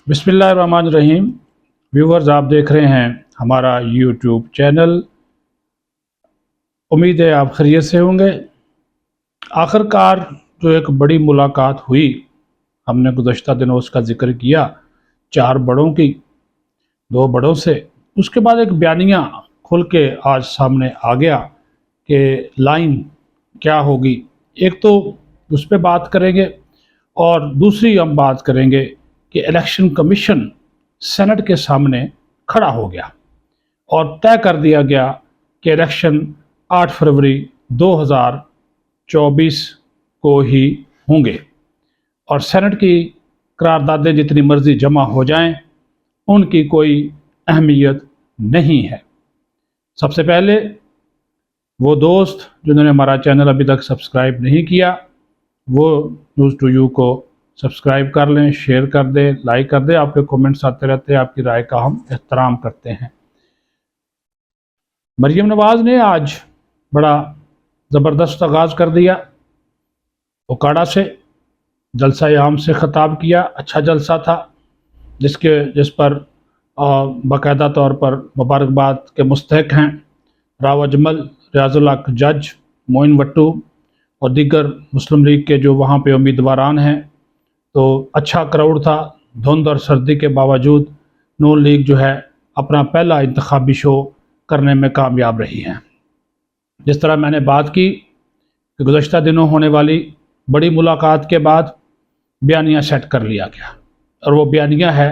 बिस्मिल्लाहिर्रहमानिर्रहीम। व्यूवर्स, आप देख रहे हैं हमारा यूट्यूब चैनल। उम्मीद है आप खैरियत से होंगे। आखिरकार जो एक बड़ी मुलाकात हुई, हमने गुज़श्ता दिनों उसका ज़िक्र किया, 4 बड़ों की, 2 बड़ों से। उसके बाद एक बयानिया खुल के आज सामने आ गया कि लाइन क्या होगी। एक तो उस पे बात करेंगे और दूसरी हम बात करेंगे कि इलेक्शन कमीशन सेनेट के सामने खड़ा हो गया और तय कर दिया गया कि इलेक्शन 8 फरवरी 2024 को ही होंगे और सेनेट की करारदादें जितनी मर्जी जमा हो जाएं, उनकी कोई अहमियत नहीं है। सबसे पहले वो दोस्त जिन्होंने हमारा चैनल अभी तक सब्सक्राइब नहीं किया, वो न्यूज़ टू यू को सब्सक्राइब कर लें, शेयर कर दें, लाइक कर दें। आपके कमेंट्स आते रहते हैं, आपकी राय का हम एहतराम करते हैं। मरीम नवाज़ ने आज बड़ा ज़बरदस्त आगाज़ कर दिया। ओकाड़ा से जलसा आम से ख़िताब किया। अच्छा जलसा था जिस पर बाकायदा तौर पर मुबारकबाद के मुस्तहक हैं राव अजमल, रियाजुल हक जज, मोइन वट्टू और दीगर मुस्लिम लीग के जो वहाँ पे उम्मीदवारान हैं। तो अच्छा क्राउड था। धुंध और सर्दी के बावजूद नून लीग जो है अपना पहला इंतखाबी शो करने में कामयाब रही है। जिस तरह मैंने बात की कि गुज़श्ता दिनों होने वाली बड़ी मुलाकात के बाद बयानिया सेट कर लिया गया और वो बयानिया है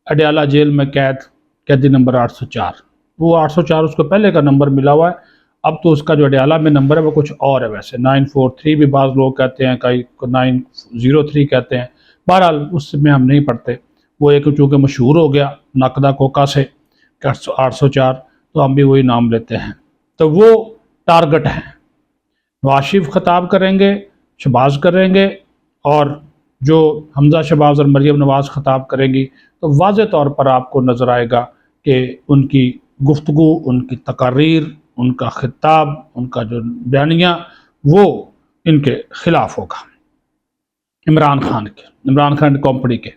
अडयाला जेल में कैदी नंबर 804। वो 804 उसको पहले का नंबर मिला हुआ है, अब तो उसका जो अडयाला में नंबर है वो कुछ और है। वैसे 943 भी बाज़ लोग कहते हैं, कई 903 कहते हैं। बहरहाल उसमें हम नहीं पढ़ते। वो एक चूँकि मशहूर हो गया नकदा कोका से 804, तो हम भी वही नाम लेते हैं। तो वो टारगेट है। नवाज शरीफ ख़िताब करेंगे, शहबाज करेंगे और जो हमजा शहबाज और मरीम नवाज़ ख़िताब करेंगी, तो वाज़े तौर पर आपको नज़र आएगा कि उनकी गुफ्तगू, उनकी तकारीर, उनका खिताब, उनका जो बयानिया वो इनके ख़िलाफ़ होगा, इमरान खान कंपनी के।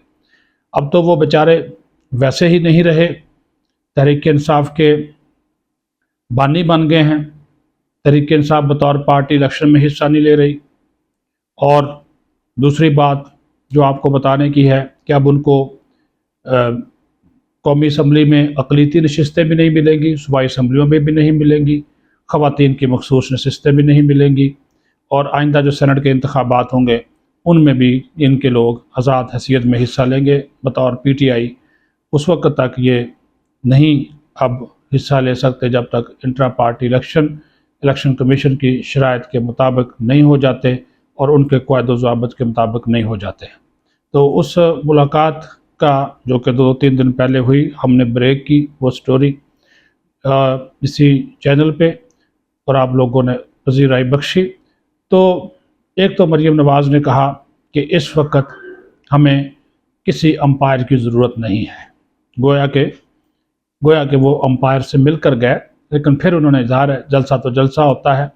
अब तो वो बेचारे वैसे ही नहीं रहे, तहरीक इंसाफ के बानी बन गए हैं। तहरीक इंसाफ बतौर पार्टी इलेक्शन में हिस्सा नहीं ले रही। और दूसरी बात जो आपको बताने की है कि अब उनको कौमी असम्बली में अक़लीती नशिस्तें भी नहीं मिलेंगी, सूबाई असम्बलियों में भी नहीं मिलेंगी, ख़वातीन की मखसूस नशिस्तें भी नहीं मिलेंगी और आइंदा जो सेनेट के इंतखाबात होंगे उनमें भी इनके लोग आज़ाद हैसियत में हिस्सा लेंगे बतौर PTI। उस वक्त तक ये नहीं अब हिस्सा ले सकते जब तक इंट्रा पार्टी इलेक्शन कमीशन की शराइत के मुताबिक नहीं हो जाते और उनके क़वायद ज़वाबित के मुताबिक नहीं हो जाते। तो उस मुलाकात का जो कि 2-3 दिन पहले हुई, हमने ब्रेक की वो स्टोरी इसी चैनल पे और आप लोगों ने पज़ीराई बख्शी। तो एक तो मरीम नवाज़ ने कहा कि इस वक्त हमें किसी अंपायर की ज़रूरत नहीं है। गोया कि वो अंपायर से मिलकर गए, लेकिन फिर उन्होंने इज़हार है जलसा तो जलसा होता है।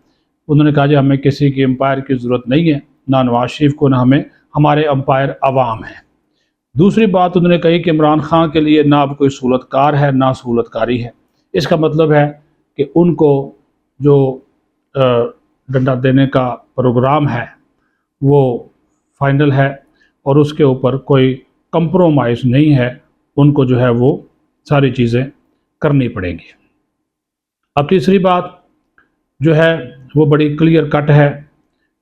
उन्होंने कहा जी हमें किसी की अंपायर की ज़रूरत नहीं है, ना नवाज शरीफ को, ना हमें, हमारे अंपायर अवाम हैं। दूसरी बात उन्होंने कही कि इमरान खान के लिए ना अब कोई सहूलतकार है ना सहूलतकारी है। इसका मतलब है कि उनको जो डंडा देने का प्रोग्राम है वो फाइनल है और उसके ऊपर कोई कंप्रोमाइज़ नहीं है। उनको जो है वो सारी चीज़ें करनी पड़ेंगी। अब तीसरी बात जो है वो बड़ी क्लियर कट है।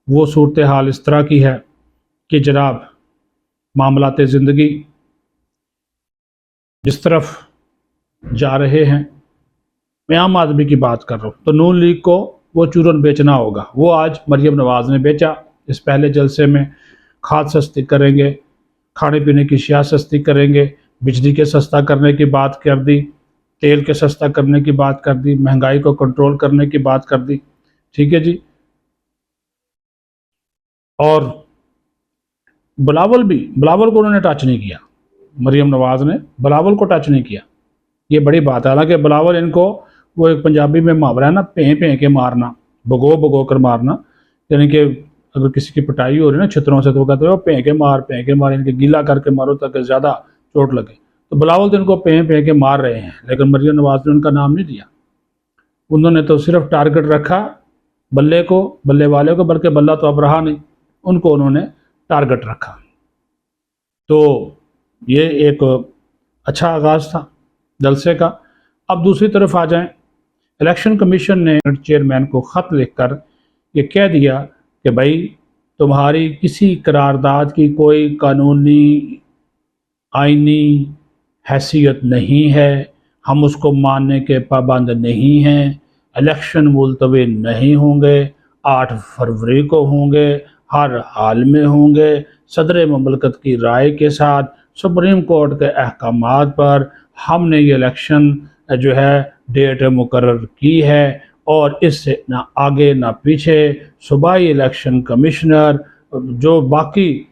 वो सूरत हाल इस तरह की है कि जनाब मामलाते ज़िंदगी जिस तरफ जा रहे हैं, मैं आम आदमी की बात कर रहा हूँ, तो नून लीग को वो चूरन बेचना होगा। वो आज मरीम नवाज़ ने बेचा। इस पहले जलसे में खाद सस्ती करेंगे, खाने पीने की अशिया सस्ती करेंगे, बिजली के सस्ता करने की बात कर दी, तेल के सस्ता करने की बात कर दी, महंगाई को कंट्रोल करने की बात कर दी। ठीक है जी। और बिलावल को उन्होंने टच नहीं किया। मरीम नवाज़ ने बिलावल को टच नहीं किया। ये बड़ी बात है। हालांकि बिलावल इनको, वो एक पंजाबी में मुहावरा है ना, पें के मारना, भगो कर मारना। यानी कि अगर किसी की पिटाई हो रही है ना छितरों से, तो वो कहते हैं पें के मार, इनके गीला करके मारो ताकि ज़्यादा چوٹ لگے. تو بلاول تو ان کو پہ کے مار رہے ہیں، لیکن مریم نواز نے ان کا نام نہیں دیا. انہوں نے تو صرف ٹارگٹ رکھا بلے والے کو، بلکہ بلہ تو اب رہا نہیں، ان کو انہوں نے ٹارگٹ رکھا. تو یہ ایک اچھا آغاز تھا جلسے کا. اب دوسری طرف آ جائیں، الیکشن کمیشن نے چیئرمین کو خط لکھ کر یہ کہہ دیا کہ بھائی تمہاری کسی قرارداد کی کوئی قانونی آئینی حیثیت نہیں ہے، ہم اس کو ماننے کے پابند نہیں ہیں، الیکشن ملتوی نہیں ہوں گے، 8 فروری کو ہوں گے، ہر حال میں ہوں گے، صدر مملکت کی رائے کے ساتھ، سپریم کورٹ کے احکامات پر ہم نے یہ الیکشن جو ہے ڈیٹ مقرر کی ہے، اور اس سے نہ آگے نہ پیچھے. صوبائی الیکشن کمشنر جو باقی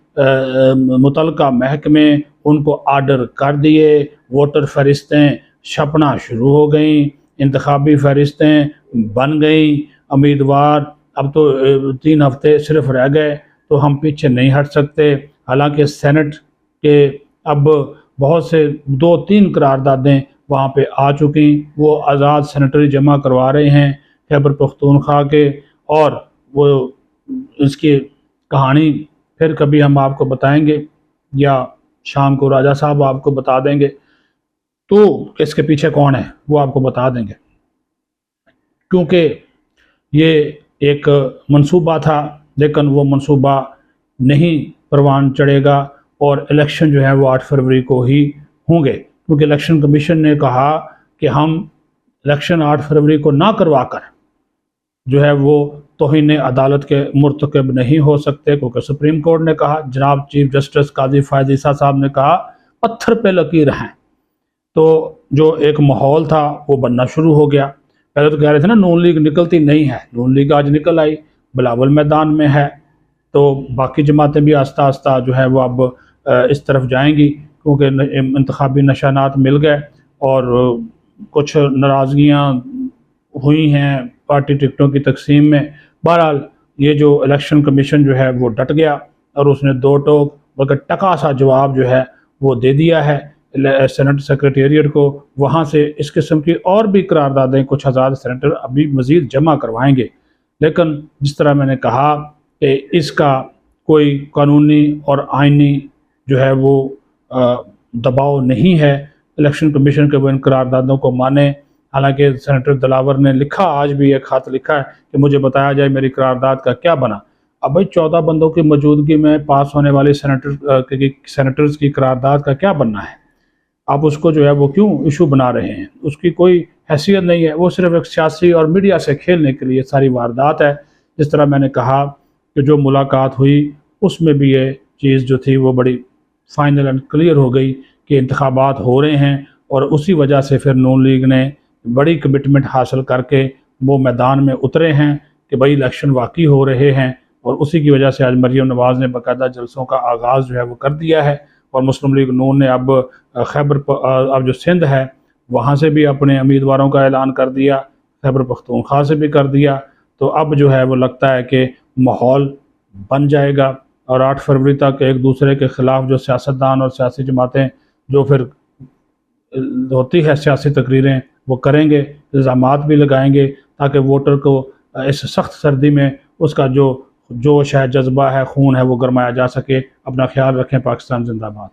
متعلقہ محکمے ان کو آرڈر کر دیے، ووٹر فہرستیں چھپنا شروع ہو گئیں، انتخابی فہرستیں بن گئیں، امیدوار اب تو 3 ہفتے صرف رہ گئے، تو ہم پیچھے نہیں ہٹ سکتے. حالانکہ سینٹ کے اب بہت سے 2-3 قراردادیں وہاں پہ آ چکی، وہ آزاد سینیٹری جمع کروا رہے ہیں خیبر پختونخوا کے، اور وہ اس کی کہانی پھر کبھی ہم آپ کو بتائیں گے، یا شام کو راجہ صاحب آپ کو بتا دیں گے. تو اس کے پیچھے کون ہے وہ آپ کو بتا دیں گے، کیونکہ یہ ایک منصوبہ تھا، لیکن وہ منصوبہ نہیں پروان چڑھے گا، اور الیکشن جو ہے وہ 8 فروری کو ہی ہوں گے. کیونکہ الیکشن کمیشن نے کہا کہ ہم الیکشن 8 فروری کو نہ کروا کر جو ہے وہ توہین عدالت کے مرتکب نہیں ہو سکتے، کیونکہ سپریم کورٹ نے کہا، جناب چیف جسٹس قاضی فائز عیسیٰ صاحب نے کہا پتھر پہ لکیر ہیں. تو جو ایک ماحول تھا وہ بننا شروع ہو گیا. پہلے تو کہہ رہے تھے نا نون لیگ نکلتی نہیں ہے، نون لیگ آج نکل آئی، بلاول میدان میں ہے، تو باقی جماعتیں بھی آہستہ آہستہ جو ہے وہ اب اس طرف جائیں گی، کیونکہ انتخابی نشانات مل گئے اور کچھ ناراضگیاں ہوئی ہیں پارٹی ٹکٹوں کی تقسیم میں. بہرحال یہ جو الیکشن کمیشن جو ہے وہ ڈٹ گیا، اور اس نے 2 ٹوک بلکہ ٹکا سا جواب جو ہے وہ دے دیا ہے سینٹ سیکریٹریٹ کو. وہاں سے اس قسم کی اور بھی قراردادیں کچھ آزاد سینیٹر ابھی مزید جمع کروائیں گے، لیکن جس طرح میں نے کہا کہ اس کا کوئی قانونی اور آئینی جو ہے وہ دباؤ نہیں ہے الیکشن کمیشن کے وہ ان قراردادوں کو مانے. حالانکہ سینیٹر دلاور نے لکھا، آج بھی ایک خط لکھا ہے کہ مجھے بتایا جائے میری قرارداد کا کیا بنا. اب بھائی 14 بندوں کی موجودگی میں پاس ہونے والی سینیٹرز کی قرارداد کا کیا بننا ہے؟ آپ اس کو جو ہے وہ کیوں ایشو بنا رہے ہیں؟ اس کی کوئی حیثیت نہیں ہے، وہ صرف ایک سیاسی اور میڈیا سے کھیلنے کے لیے ساری واردات ہے. جس طرح میں نے کہا کہ جو ملاقات ہوئی اس میں بھی یہ چیز جو تھی وہ بڑی فائنل اینڈ کلیئر ہو گئی کہ انتخابات ہو رہے ہیں، اور اسی وجہ سے پھر نون لیگ نے بڑی کمٹمنٹ حاصل کر کے وہ میدان میں اترے ہیں کہ بھائی الیکشن واقعی ہو رہے ہیں. اور اسی کی وجہ سے آج مریم نواز نے باقاعدہ جلسوں کا آغاز جو ہے وہ کر دیا ہے، اور مسلم لیگ نون نے اب اب جو سندھ ہے وہاں سے بھی اپنے امیدواروں کا اعلان کر دیا، خیبر پختونخوا سے بھی کر دیا. تو اب جو ہے وہ لگتا ہے کہ ماحول بن جائے گا، اور 8 فروری تک ایک دوسرے کے خلاف جو سیاستدان اور سیاسی جماعتیں جو پھر ہوتی ہے سیاسی تقریریں وہ کریں گے، الزامات بھی لگائیں گے، تاکہ ووٹر کو اس سخت سردی میں اس کا جو جوش ہے، جذبہ ہے، خون ہے، وہ گرمایا جا سکے. اپنا خیال رکھیں. پاکستان زندہ باد.